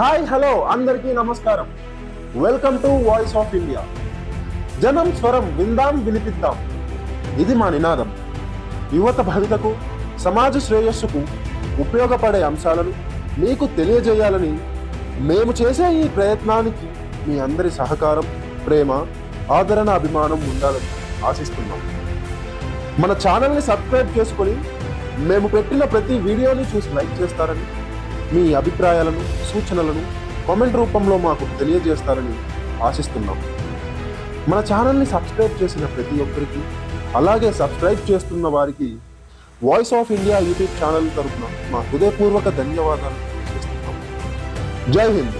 Hi hello అందరికీ నమస్కారం. Welcome to voice of India. జనం స్వరం విందాం వినిపిద్దాం, ఇది మా నినాదం. యువత భవితకు, సమాజ శ్రేయస్సుకు ఉపయోగపడే అంశాలను మీకు తెలియజేయాలని మేము చేసే ఈ ప్రయత్నానికి మీ అందరి సహకారం, ప్రేమ, ఆదరణ, అభిమానం ఉండాలని ఆశిస్తున్నాం. మన ఛానల్ని సబ్స్క్రైబ్ చేసుకొని మేము పెట్టిన ప్రతి వీడియోని చూసి లైక్ చేస్తారని, మీ అభిప్రాయాలను, సూచనలను కామెంట్ రూపంలో మాకు తెలియజేస్తారని ఆశిస్తున్నాం. మన ఛానల్ని సబ్స్క్రైబ్ చేసిన ప్రతి ఒక్కరికి, అలాగే సబ్స్క్రైబ్ చేస్తున్న వారికి voice of India YouTube channel తరఫున మా హృదయపూర్వక ధన్యవాదాలు చేస్తున్నాం. జై హింద్.